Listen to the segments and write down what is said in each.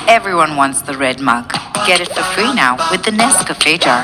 Everyone wants the red mug. Get it for free now with the Nescafe jar.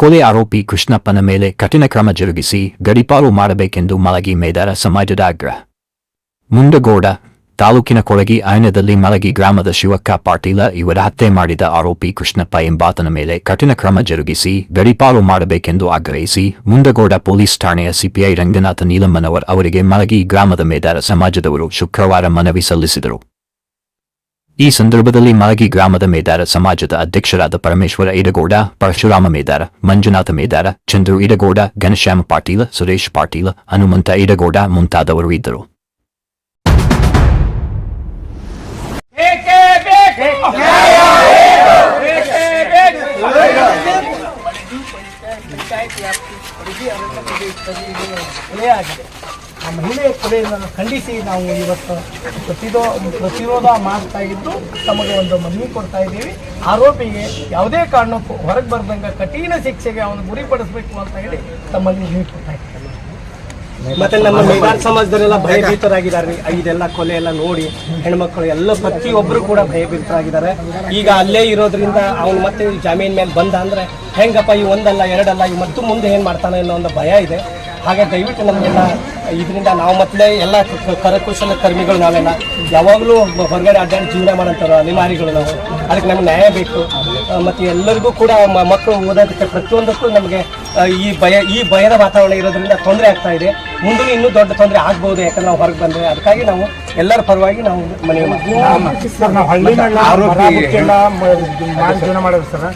ಕೊಲೆ ಆರೋಪಿ ಕೃಷ್ಣಪ್ಪನ ಮೇಲೆ ಕಠಿಣ ಕ್ರಮ ಜರುಗಿಸಿ ಗಡೀಪಾರು ಮಾಡಬೇಕೆಂದು ಮಲಗಿ ಮೇದಾರ ಸಮಾಜದ ಆಗ್ರಹ. ಮುಂಡಗೋಡ ತಾಲೂಕಿನ ಕೊಳಗಿ ಅರಣ್ಯದಲ್ಲಿ ಮಲಗಿ ಗ್ರಾಮದ ಶಿವಕ್ಕ ಪಾಟೀಲ ಇವರ ಹತ್ಯೆ ಮಾಡಿದ ಆರೋಪಿ ಕೃಷ್ಣಪ್ಪ ಎಂಬಾತನ ಮೇಲೆ ಕಠಿಣ ಕ್ರಮ ಜರುಗಿಸಿ ಗಡೀಪಾರು ಮಾಡಬೇಕೆಂದು ಆಗ್ರಹಿಸಿ ಮುಂಡಗೋಡ ಪೊಲೀಸ್ ಠಾಣೆಯ ಸಿಪಿಐ ರಂಗನಾಥ ನೀಲಮ್ಮನವರ್ ಅವರಿಗೆ ಮಲಗಿ ಗ್ರಾಮದ ಮೇದಾರ ಸಮಾಜದವರು ಶುಕ್ರವಾರ ಮನವಿ ಸಲ್ಲಿಸಿದರು. ಈ ಸಂದರ್ಭದಲ್ಲಿ ಮಲಗಿ ಗ್ರಾಮದ ಮೇದಾರ ಸಮಾಜದ ಅಧ್ಯಕ್ಷರಾದ ಪರಮೇಶ್ವರ ಇಡಗೋಡ, ಪರಶುರಾಮ ಮೇದಾರ, ಮಂಜುನಾಥ ಮೇದಾರ, ಚಂದ್ರು ಇಡಗೋಡ, ಘನಶ್ಯಾಮ ಪಾಟೀಲ, ಸುರೇಶ್ ಪಾಟೀಲ, ಹನುಮಂತ ಇಡಗೋಡ ಮುಂತಾದವರು ಇದ್ದರು. ಆ ಮಹಿಳೆಯ ಕೊಲೆಯನ್ನು ಖಂಡಿಸಿ ನಾವು ಇವತ್ತು ಪ್ರತಿರೋಧ ಮಾಡ್ತಾ ಇದ್ದು ತಮಗೆ ಒಂದು ಮನವಿ ಕೊಡ್ತಾ ಇದ್ದೀವಿ. ಆರೋಪಿಗೆ ಯಾವುದೇ ಕಾರಣಕ್ಕೂ ಹೊರಗೆ ಬರ್ದಂಗೆ ಕಠಿಣ ಶಿಕ್ಷೆಗೆ ಅವನು ಗುರಿಪಡಿಸಬೇಕು ಅಂತ ಹೇಳಿ ತಮ್ಮಲ್ಲಿ ಮನವಿ ಕೊಡ್ತಾ ಇದ್ದೀವಿ. ಮತ್ತೆ ನಮ್ಮ ಮೇದಾರ ಸಮಾಜದಲ್ಲೆಲ್ಲ ಭಯಭೀತರಾಗಿದ್ದಾರೆ. ಇದೆಲ್ಲ ಕೊಲೆ ಎಲ್ಲ ನೋಡಿ ಹೆಣ್ಮಕ್ಳು ಎಲ್ಲ ಪ್ರತಿಯೊಬ್ಬರು ಕೂಡ ಭಯಭೀತರಾಗಿದ್ದಾರೆ. ಈಗ ಅಲ್ಲೇ ಇರೋದ್ರಿಂದ ಅವನು ಮತ್ತೆ ಜಾಮೀನ್ ಮೇಲೆ ಬಂದ ಅಂದ್ರೆ ಹೆಂಗಪ್ಪ ಈ ಒಂದಲ್ಲ ಎರಡಲ್ಲ ಈ ಮತ್ತು ಮುಂದೆ ಏನು ಮಾಡ್ತಾನೆ ಅನ್ನೋ ಒಂದು ಭಯ ಇದೆ. ಹಾಗೆ ದಯವಿಟ್ಟು ನಮಗೆಲ್ಲ ಇದರಿಂದ ನಾವು ಮೊದಲೇ ಎಲ್ಲ ಕರಕುಶಲ ಕರ್ಮಿಗಳು ನಾವೆಲ್ಲ ಯಾವಾಗಲೂ ಹೊರಗಡೆ ಅಡ್ಡಾಡಿ ಜೀವನ ಮಾಡೋಂಥವ್ರು ಅನಿವಾರಿಗಳು ನಾವು. ಅದಕ್ಕೆ ನಮ್ಗೆ ನ್ಯಾಯ ಬೇಕು. ಮತ್ತು ಎಲ್ಲರಿಗೂ ಕೂಡ ಮಕ್ಕಳು ಓದೋದಕ್ಕೆ ಪ್ರತಿಯೊಂದಕ್ಕೂ ನಮಗೆ ಈ ಭಯದ ವಾತಾವರಣ ಇರೋದ್ರಿಂದ ತೊಂದರೆ ಆಗ್ತಾ ಇದೆ. ಮುಂದೆ ಇನ್ನೂ ದೊಡ್ಡ ತೊಂದರೆ ಆಗ್ಬೋದು, ಯಾಕಂದ್ರೆ ನಾವು ಹೊರಗೆ ಬಂದರೆ. ಅದಕ್ಕಾಗಿ ನಾವು ಎಲ್ಲರ ಪರವಾಗಿ ನಾವು ಮನವಿ ಮಾಡ್ತೀವಿ. ಜೀವನ ಮಾಡೋದು ಸರ್,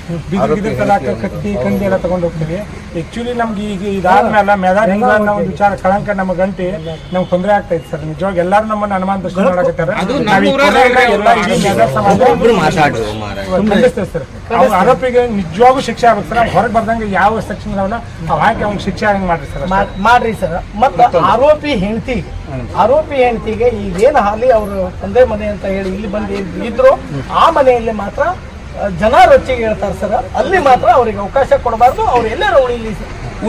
ಕತ್ತಿ ಕಂಡಿ ಎಲ್ಲ ತಗೊಂಡು ಹೋಗ್ತೀವಿ. ಆಕ್ಚುಲಿ ನಮ್ಗೆ ಈಗ ಇದಾದ್ಮೇಲೆ ಮೇದಾರ ಹಿಂಗ ನಾವು ವಿಚಾರ ಕಳಂಕ ನಮ್ಮ ಗಂಟೆ ನಮ್ಗೆ ತೊಂದರೆ ಆಗ್ತಾ ಇತ್ತು ಸರ್. ನಿಜವಾಗಿ ಎಲ್ಲರೂ ನಮ್ಮನ್ನ ಅನುಮಾನ ದೃಷ್ಟಿ ಮಾಡಕತ್ತಾರೆ. ಸರ್ ಆರೋಪಿಗೆ ನಿಜವಾಗೂ ಶಿಕ್ಷೆ ಆಗ್ಬೇಕು ಸರ್. ಹೊರಗೆ ಬರ್ದಂಗೆ ಯಾವ ಸೆಕ್ಷನ್ ಅದಾವಲ್ಲ ಅವ್ ಹಾಕಿ ಅವ್ನಿಗೆ ಶಿಕ್ಷೆ ಆಗಂಗೆ ಮಾಡ್ರಿ ಸರ್, ಮಾಡ್ರಿ ಸರ್. ಮತ್ತು ಆರೋಪಿ ಹೆಂಡತಿಗೆ ಈಗೇನು ಹಾಲಿ ಅವರು ತಂದೆ ಮನೆ ಅಂತ ಹೇಳಿ ಇಲ್ಲಿ ಬಂದು ಇದ್ರು ಆ ಮನೆಯಲ್ಲಿ ಮಾತ್ರ ಜನ ರೊಚ್ಚಿಗೆ ಹೇಳ್ತಾರೆ ಸರ್. ಅಲ್ಲಿ ಮಾತ್ರ ಅವ್ರಿಗೆ ಅವಕಾಶ ಕೊಡಬಾರ್ದು. ಅವ್ರು ಎಲ್ಲರೂ ಉಳಿಲಿ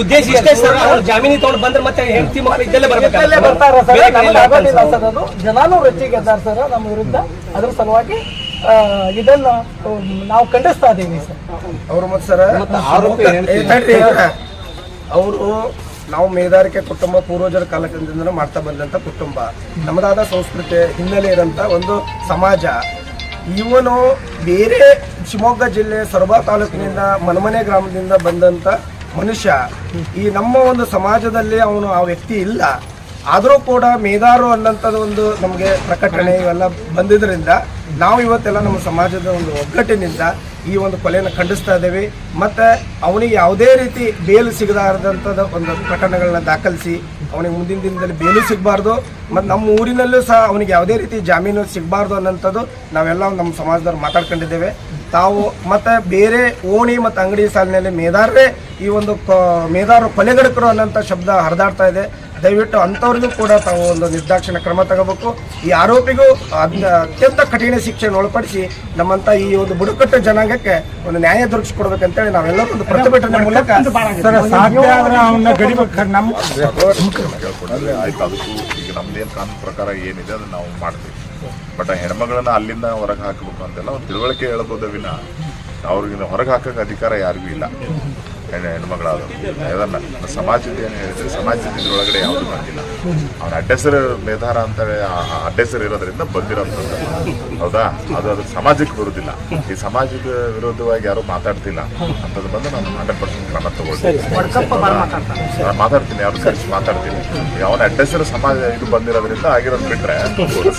ಉದ್ದೇಶ ಇಷ್ಟೇ ಸರ್. ಅವ್ರು ಜಾಮೀನು ತಗೊಂಡು ಬಂದ್ರೆ ಮತ್ತೆ ಹೆಂಡತಿ ಮಕ್ಕಳು ಇದ್ದಲ್ಲೇ ಬರ್ತಾರ ಸರ್. ಆಗೋದಿಲ್ಲ ಸರ್, ಅದು ಜನಾನು ರೊಚ್ಚಿಗೆ ಇದ್ದಾರೆ ಸರ್ ನಮ್ಮ ವಿರುದ್ಧ. ಅದ್ರ ಸಲುವಾಗಿ ಇದನ್ನು ನಾವು ಖಂಡಿಸ್ತಾ ಇದ್ದೀವಿ ಸರ್. ಅವರು ಮತ್ತೆ ಸರ್ ಅವರು ನಾವು ಮೇದಾರಿಕೆ ಕುಟುಂಬ ಪೂರ್ವಜರ ಕಾಲದಿಂದ ಮಾಡ್ತಾ ಬಂದಂಥ ಕುಟುಂಬ, ನಮ್ಮದಾದ ಸಂಸ್ಕೃತಿ ಹಿನ್ನೆಲೆ ಇರೋಂಥ ಒಂದು ಸಮಾಜ. ಇವನು ಬೇರೆ ಶಿವಮೊಗ್ಗ ಜಿಲ್ಲೆ ಸೊರಬ ತಾಲೂಕಿನಿಂದ ಮನಮನೆ ಗ್ರಾಮದಿಂದ ಬಂದಂಥ ಮನುಷ್ಯ. ಈ ನಮ್ಮ ಒಂದು ಸಮಾಜದಲ್ಲಿ ಅವನು ಆ ವ್ಯಕ್ತಿ ಇಲ್ಲ. ಆದರೂ ಕೂಡ ಮೇದಾರು ಅನ್ನೋಂಥದ್ದು ಒಂದು ನಮಗೆ ಪ್ರಕಟಣೆ ಇವೆಲ್ಲ ಬಂದಿದ್ದರಿಂದ ನಾವು ಇವತ್ತೆಲ್ಲ ನಮ್ಮ ಸಮಾಜದ ಒಂದು ಒಗ್ಗಟ್ಟಿನಿಂದ ಈ ಒಂದು ಕೊಲೆಯನ್ನು ಖಂಡಿಸ್ತಾ ಇದ್ದೇವೆ. ಮತ್ತು ಅವನಿಗೆ ಯಾವುದೇ ರೀತಿ ಬೇಲು ಸಿಗದಾರದಂಥದ್ದು ಒಂದು ಪ್ರಕರಣಗಳನ್ನ ದಾಖಲಿಸಿ ಅವನಿಗೆ ಮುಂದಿನ ದಿನದಲ್ಲಿ ಬೇಲು ಸಿಗಬಾರ್ದು. ಮತ್ತು ನಮ್ಮ ಊರಿನಲ್ಲೂ ಸಹ ಅವನಿಗೆ ಯಾವುದೇ ರೀತಿ ಜಾಮೀನು ಸಿಗಬಾರ್ದು ಅನ್ನೋಂಥದ್ದು ನಾವೆಲ್ಲ ನಮ್ಮ ಸಮಾಜದವ್ರು ಮಾತಾಡ್ಕೊಂಡಿದ್ದೇವೆ. ತಾವು ಮತ್ತು ಬೇರೆ ಓಣಿ ಮತ್ತು ಅಂಗಡಿ ಸಾಲಿನಲ್ಲಿ ಮೇದಾರರೇ ಈ ಒಂದು ಮೇದಾರರು ಕೊಲೆಗಡಕರು ಅನ್ನೋಂಥ ಶಬ್ದ ಹರಿದಾಡ್ತಾ ಇದೆ. ದಯವಿಟ್ಟು ಅಂಥವ್ರಿಗೂ ಕೂಡ ತಾವು ಒಂದು ನಿರ್ದಾಕ್ಷಿಣ್ಯ ಕ್ರಮ ತಗೋಬೇಕು. ಈ ಆರೋಪಿಗೂ ಅತ್ಯಂತ ಕಠಿಣ ಶಿಕ್ಷೆಯನ್ನು ಒಳಪಡಿಸಿ ನಮ್ಮಂಥ ಈ ಒಂದು ಬುಡಕಟ್ಟು ಜನಾಂಗಕ್ಕೆ ಒಂದು ನ್ಯಾಯ ದೊರಕಿಸಿಕೊಡ್ಬೇಕಂತೇಳಿ ನಾವೆಲ್ಲರೂ ಒಂದು ಪ್ರತಿಭಟನೆ ಮೂಲಕ ಆಯ್ತು. ಅದಕ್ಕೂ ಈಗ ನಮ್ದೇನು ಕಾನೂನು ಪ್ರಕಾರ ಏನಿದೆ ಅದನ್ನ ನಾವು ಮಾಡ್ತೀವಿ. ಬಟ್ ಆ ಹೆಣ್ಮಗಳನ್ನ ಅಲ್ಲಿಂದ ಹೊರಗೆ ಹಾಕಬೇಕು ಅಂತೆಲ್ಲ ಒಂದು ತಿಳುವಳಿಕೆ ಹೇಳ್ಬೋದೇ ವಿನ ಅವ್ರಿಗೆ ಹೊರಗೆ ಹಾಕೋಕೆ ಅಧಿಕಾರ ಯಾರಿಗೂ ಇಲ್ಲ. ಹೆಣ್ಮಗಳಾದವು ಅದನ್ನ ಸಮಾಜದ ಏನು ಹೇಳಿದ್ರೆ ಸಮಾಜದ ಇದ್ರೊಳಗಡೆ ಯಾವುದು ಬಂದಿಲ್ಲ. ಅವ್ನ ಅಡ್ಡೆಸರು ಮೇಧಾರ ಅಂತೇಳಿ ಅಡ್ಡೆಸರು ಇರೋದ್ರಿಂದ ಬಂದಿರೋಂಥದ್ದು ಹೌದಾ. ಅದು ಸಮಾಜಕ್ಕೆ ಬರುವುದಿಲ್ಲ. ಈ ಸಮಾಜದ ವಿರೋಧವಾಗಿ ಯಾರು ಮಾತಾಡ್ತಿಲ್ಲ ಅಂತದ್ದು ಬಂದು ನಾನು 100% ಕ್ರಮ ತಗೊಳ್ತೀನಿ. ನಾನು ಮಾತಾಡ್ತೀನಿ, ಯಾರು ಕರೆಸಿ ಮಾತಾಡ್ತೀನಿ. ಈಗ ಅವನ ಅಡ್ಡೆಸರು ಸಮಾಜ ಇದು ಬಂದಿರೋದ್ರಿಂದ ಆಗಿರೋದು ಬಿಟ್ರೆ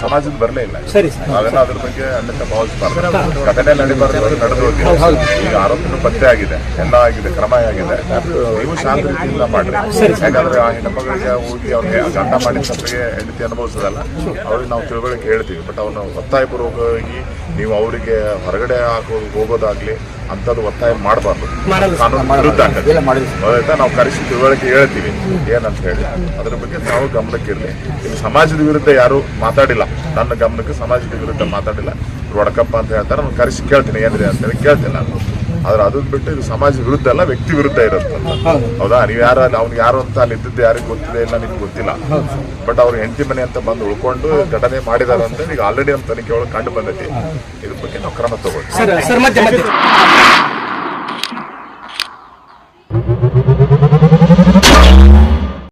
ಸಮಾಜದ ಬರಲೇ ಇಲ್ಲ. ನಾವೆಲ್ಲ ಅದ್ರ ಬಗ್ಗೆ ಅನ್ಯತಾ ಭಾವಿಸಬಾರ್ದು. ಘಟನೆ ನಡಿಬಾರ್ದು, ನಡೆದು ಹೋಗಿದೆ. ಈಗ ಆರೋಪಿನೂ ಪತ್ತೆ ಆಗಿದೆ, ಎಲ್ಲ ಆಗಿದೆ, ಕ್ರಮ ಅನ್ಯಾಯ ಆಗಿದೆ. ನೀವು ಶಾಂತ ರೀತಿಯಿಂದ ಮಾಡ್ರಿ. ಯಾಕಂದ್ರೆ ಆ ಹೆಣ್ಮಗಳಿಗೆ ಹೋಗಿ ಅವ್ರಿಗೆ ಗಂಡ ಮಾಡಿದ ತಪ್ಪಿಗೆ ಹೆಂಡತಿ ಅನುಭವಿಸೋದಲ್ಲ, ಅವ್ರಿಗೆ ನಾವು ತಿಳುವಳಿಕೆ ಹೇಳ್ತೀವಿ. ಬಟ್ ಅವ್ರನ್ನ ಒತ್ತಾಯಪೂರ್ವಕವಾಗಿ ನೀವು ಅವರಿಗೆ ಹೊರಗಡೆ ಹೋಗೋದಾಗ್ಲಿ ಅಂಥದ್ದು ಒತ್ತಾಯ ಮಾಡಬಾರ್ದು, ಕಾನೂನು ವಿರುದ್ಧ ಆಗ್ತದೆ. ಹೌದಾಯ್ತಾ? ನಾವು ಕರೆಸಿ ತಿಳುವಳಿಕೆ ಹೇಳ್ತೀವಿ ಏನಂತ ಹೇಳಿ, ಅದ್ರ ಬಗ್ಗೆ ನಾವು ಗಮನಕ್ಕಿರಲಿ. ಇಲ್ಲಿ ಸಮಾಜದ ವಿರುದ್ಧ ಯಾರು ಮಾತಾಡಿಲ್ಲ, ನನ್ನ ಗಮನಕ್ಕೆ ಸಮಾಜದ ವಿರುದ್ಧ ಮಾತಾಡಿಲ್ಲ. ಒಡಕಪ್ಪ ಅಂತ ಹೇಳ್ತಾರೆ, ನಾನು ಕರೆಸಿ ಕೇಳ್ತೀನಿ ಏನಿದೆ ಅಂತೇಳಿ ಕೇಳ್ತೀನಿ ನಾನು. ಆದ್ರೆ ಅದನ್ನ ಬಿಟ್ಟು ಇದು ಸಮಾಜ ವಿರುದ್ಧ ಅಲ್ಲ, ವ್ಯಕ್ತಿ ವಿರುದ್ಧ ಇರುತ್ತೆ. ಹೌದಾ? ನೀವು ಯಾರು ಅವ್ನಿಗೆ ಯಾರು ಅಂತ ಅಲ್ಲಿ ಇದ್ದಿದ್ದು ಯಾರಿಗೆ ಗೊತ್ತಿದೆ ಇಲ್ಲ, ನಿಮ್ಗೆ ಗೊತ್ತಿಲ್ಲ. ಬಟ್ ಅವ್ರು ಹೆಂಡತಿ ಮನೆ ಅಂತ ಬಂದು ಉಳ್ಕೊಂಡು ಘಟನೆ ಮಾಡಿದಾರೆ ಅಂತ ಈಗ ಆಲ್ರೆಡಿ ನಮ್ಮ ತನಿಖೆ ಒಳಗೆ ಕಂಡು ಬಂದೈತಿ. ಇದ್ರ ಬಗ್ಗೆ ನಾವು ಕ್ರಮ ತಗೊಳ್ತೀವಿ.